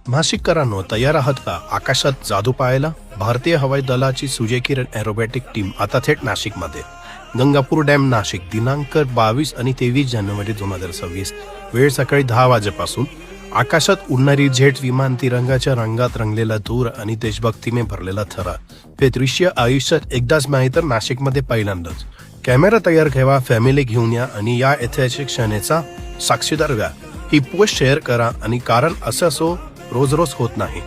नाशिककरांनो, तयार आहात का आकाशात जादू पाहायला? भारतीय हवाई दलाची सूर्यकिरण एरोबॅटिक टीम आता थेट नाशिकमध्ये. गंगापूर डॅम, नाशिक. दिनांक 22 आणि 23 जानेवारी 2026. वेळ सकाळी 10 वाजेपासून. आकाशात उडणारी जेट विमान, तिरंगाच्या रंगात रंगलेला धूर आणि देशभक्तीने भरलेला थरा. हे दृश्य आयुष्यात एकदाच नाही तर नाशिकमध्ये पहिल्यांदाच. कॅमेरा तयार ठेवा, फॅमिली घेऊन या आणि या ऐतिहासिक क्षणाचा साक्षीदार व्हा. ही पोस्ट शेअर करा आणि कारण असं रोज रोज होत नाही.